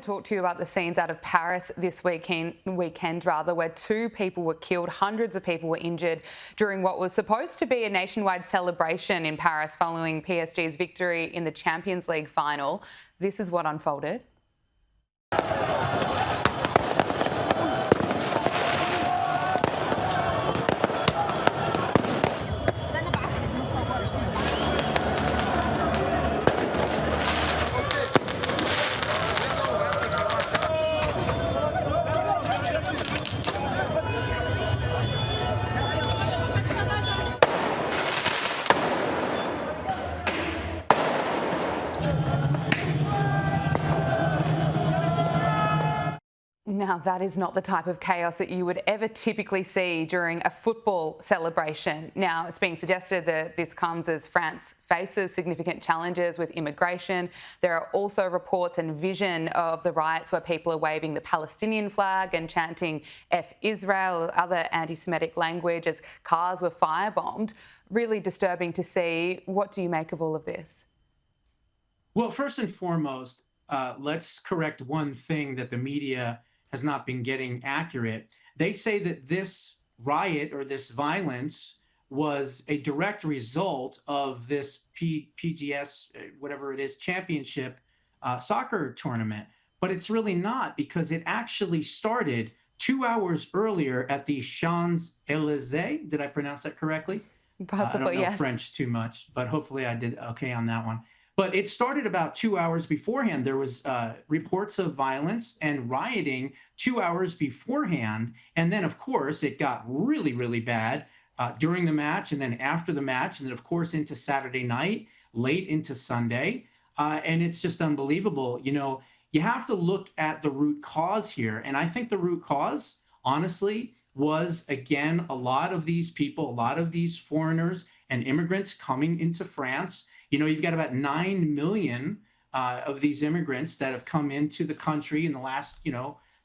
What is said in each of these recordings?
talk to you about the scenes out of Paris this weekend, where 2 people were killed, hundreds of people were injured during what was supposed to be a nationwide celebration in Paris following PSG's victory in the Champions League final. This is what unfolded. Now, that is not the type of chaos that you would ever typically see during a football celebration. Now, it's being suggested that this comes as France faces significant challenges with immigration. There are also reports and vision of the riots where people are waving the Palestinian flag and chanting F Israel, other anti-Semitic language, as cars were firebombed. Really disturbing to see. What do you make of all of this? Well, first and foremost, let's correct one thing that the media has not been getting accurate. They say that this riot or this violence was a direct result of this PGS, whatever it is, championship soccer tournament. But it's really not, because it actually started 2 hours earlier at the Champs-Élysées. Did I pronounce that correctly? Possibly, I don't know yes. French too much, but hopefully I did okay on that one. But it started about 2 hours beforehand. There was reports of violence and rioting 2 hours beforehand. And then, of course, it got really, really bad during the match and then after the match. And then, of course, into Saturday night, late into Sunday. And it's just unbelievable. You know, you have to look at the root cause here. And I think the root cause, honestly, was, again, a lot of these people, a lot of these foreigners and immigrants coming into France. You know, you've got about 9 million of these immigrants that have come into the country in the last,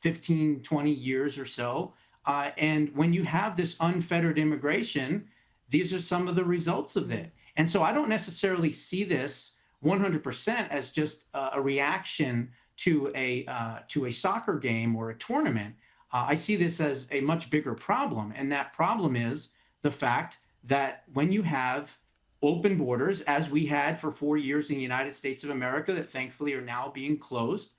15, 20 years or so. And when you have this unfettered immigration, these are some of the results of it. And so I don't necessarily see this 100% as just a reaction to a soccer game or a tournament. I see this as a much bigger problem. And that problem is the fact that when you have open borders, as we had for 4 years in the United States of America, that thankfully are now being closed,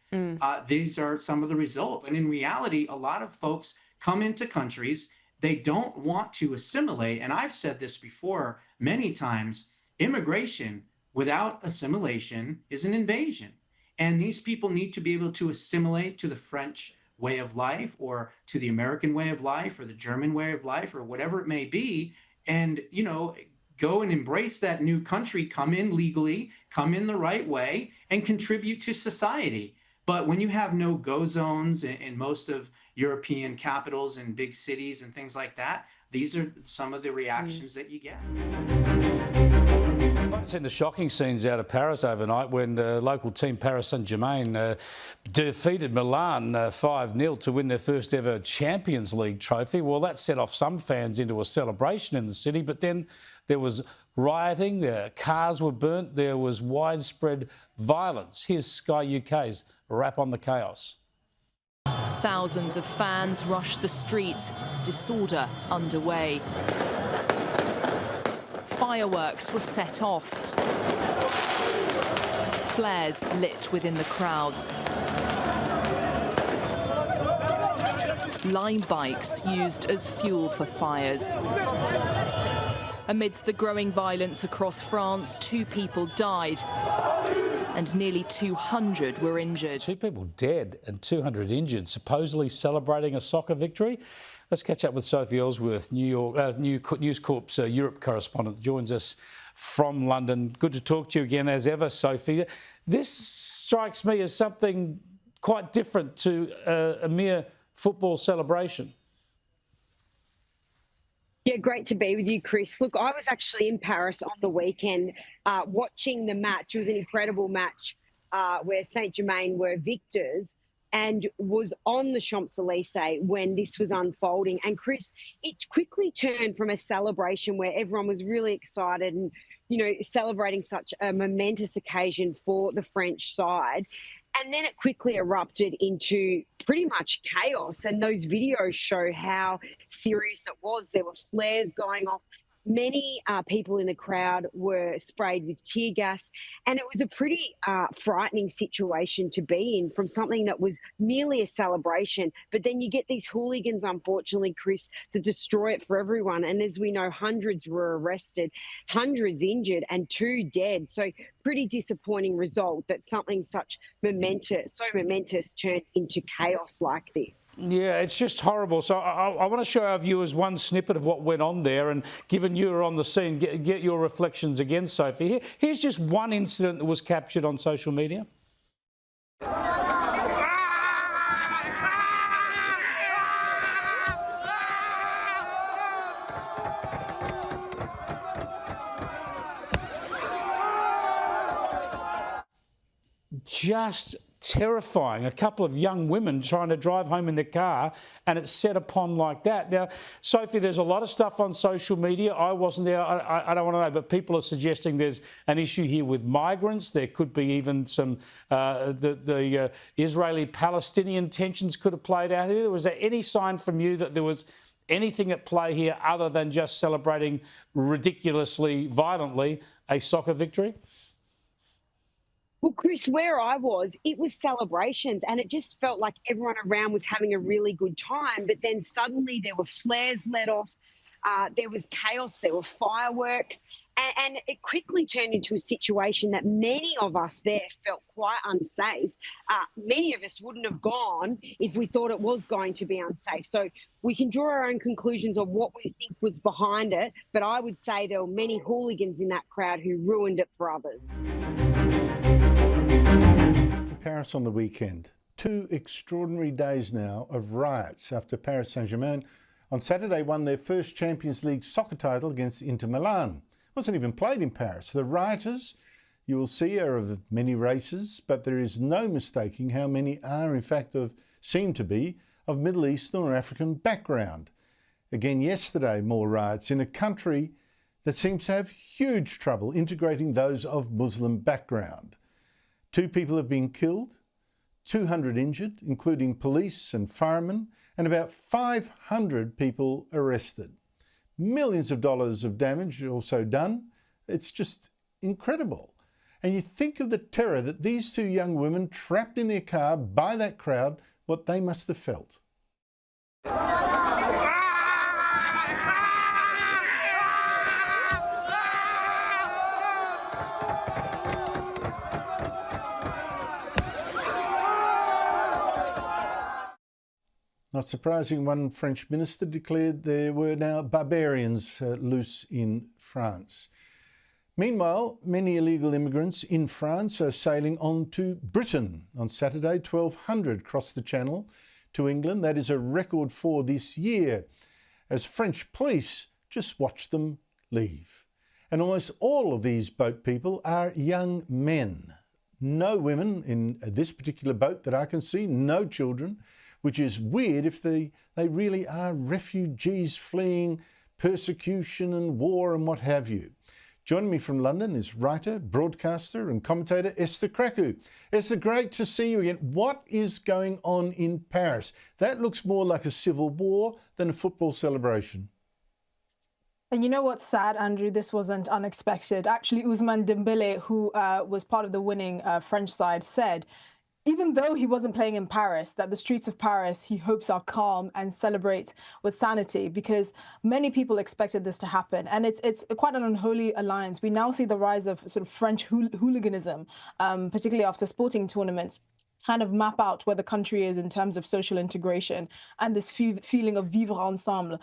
these are some of the results. And in reality, a lot of folks come into countries, they don't want to assimilate. And I've said this before many times, immigration without assimilation is an invasion. And these people need to be able to assimilate to the French way of life, or to the American way of life, or the German way of life, or whatever it may be. And, go and embrace that new country, come in legally, come in the right way, and contribute to society. But when you have no go zones in most of European capitals and big cities and things like that, these are some of the reactions that you get. I've seen the shocking scenes out of Paris overnight when the local team Paris Saint-Germain defeated Milan 5-0 to win their first ever Champions League trophy. Well, that set off some fans into a celebration in the city, but then there was rioting, cars were burnt, there was widespread violence. Here's Sky UK's wrap on the chaos. Thousands of fans rushed the streets, disorder underway. Fireworks were set off. Flares lit within the crowds. Lime bikes used as fuel for fires. Amidst the growing violence across France, 2 people died and nearly 200 were injured. 2 people dead and 200 injured, supposedly celebrating a soccer victory. Let's catch up with Sophie Ellsworth, News Corp's Europe correspondent, joins us from London. Good to talk to you again, as ever, Sophie. This strikes me as something quite different to a mere football celebration. Yeah, great to be with you, Chris. Look, I was actually in Paris on the weekend watching the match. It was an incredible match where Saint-Germain were victors, and was on the Champs-Élysées when this was unfolding. And Chris, it quickly turned from a celebration where everyone was really excited and, celebrating such a momentous occasion for the French side. And then it quickly erupted into pretty much chaos. And those videos show how serious it was. There were flares going off. Many people in the crowd were sprayed with tear gas, and it was a pretty frightening situation to be in from something that was merely a celebration. But then you get these hooligans, unfortunately, Chris, to destroy it for everyone. And as we know, hundreds were arrested, hundreds injured, and 2 dead. So pretty disappointing result that something so momentous turned into chaos like this. Yeah, it's just horrible. So I want to show our viewers one snippet of what went on there, and given you were on the scene, get your reflections again, Sophie. Here's just one incident that was captured on social media. Just terrifying. A couple of young women trying to drive home in the car, and it's set upon like that. Now, Sophie, there's a lot of stuff on social media. I wasn't there. I don't want to know, but people are suggesting there's an issue here with migrants. There could be even some the Israeli-Palestinian tensions could have played out here. Was there any sign from you that there was anything at play here other than just celebrating ridiculously, violently a soccer victory? Well, Chris, where I was, it was celebrations, and it just felt like everyone around was having a really good time. But then suddenly there were flares let off, there was chaos, there were fireworks, and it quickly turned into a situation that many of us there felt quite unsafe. Many of us wouldn't have gone if we thought it was going to be unsafe. So we can draw our own conclusions on what we think was behind it, but I would say there were many hooligans in that crowd who ruined it for others. Paris on the weekend. 2 extraordinary days now of riots after Paris Saint-Germain on Saturday won their first Champions League soccer title against Inter Milan. It wasn't even played in Paris. The rioters, you will see, are of many races, but there is no mistaking how many are, in fact, seem to be, of Middle Eastern or African background. Again yesterday, more riots in a country that seems to have huge trouble integrating those of Muslim background. 2 people have been killed, 200 injured, including police and firemen, and about 500 people arrested. Millions of dollars of damage also done. It's just incredible. And you think of the terror that these 2 young women trapped in their car by that crowd, what they must have felt. Not surprising, one French minister declared there were now barbarians loose in France. Meanwhile, many illegal immigrants in France are sailing on to Britain. On Saturday, 1,200 crossed the Channel to England. That is a record for this year, as French police just watched them leave. And almost all of these boat people are young men. No women in this particular boat that I can see, no children, which is weird if they really are refugees fleeing persecution and war and what have you. Joining me from London is writer, broadcaster and commentator Esther Kraku. Esther, great to see you again. What is going on in Paris? That looks more like a civil war than a football celebration. And you know what's sad, Andrew? This wasn't unexpected. Actually, Ousmane Dembélé, who was part of the winning French side, said even though he wasn't playing in Paris, that the streets of Paris, he hopes, are calm and celebrate with sanity, because many people expected this to happen. And it's quite an unholy alliance. We now see the rise of sort of French hooliganism, particularly after sporting tournaments, kind of map out where the country is in terms of social integration and this feeling of vivre ensemble.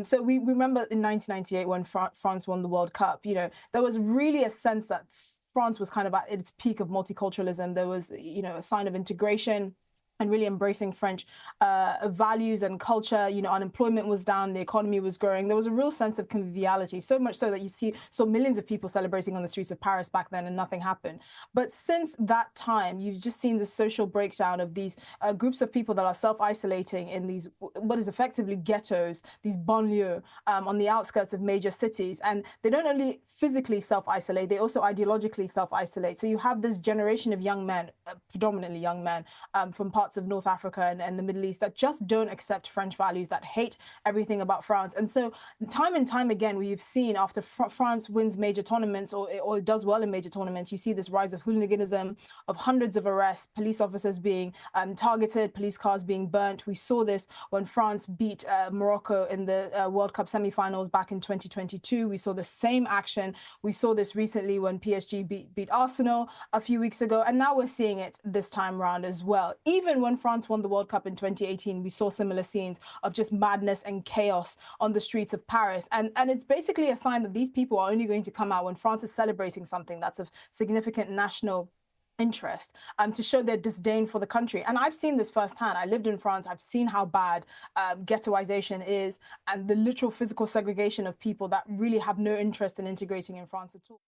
So we remember in 1998 when France won the World Cup, you know, there was really a sense that France was kind of at its peak of multiculturalism. There was, you know, a sign of integration. and really embracing French values and culture. You know, unemployment was down, the economy was growing. There was a real sense of conviviality, so much so that you saw millions of people celebrating on the streets of Paris back then and nothing happened. But since that time, you've just seen the social breakdown of these groups of people that are self-isolating in these, what is effectively ghettos, these banlieues on the outskirts of major cities. And they don't only physically self-isolate, they also ideologically self-isolate. So you have this generation of young men, predominantly young men, from parts of North Africa and the Middle East that just don't accept French values, that hate everything about France. And so time and time again, we've seen after France wins major tournaments or does well in major tournaments, you see this rise of hooliganism, of hundreds of arrests, police officers being targeted, police cars being burnt. We saw this when France beat Morocco in the World Cup semi-finals back in 2022. We saw the same action. We saw this recently when PSG beat Arsenal a few weeks ago. And now we're seeing it this time around as well. Even when France won the World Cup in 2018, we saw similar scenes of just madness and chaos on the streets of Paris. And it's basically a sign that these people are only going to come out when France is celebrating something that's of significant national interest, to show their disdain for the country. And I've seen this firsthand. I lived in France. I've seen how bad ghettoization is and the literal physical segregation of people that really have no interest in integrating in France at all.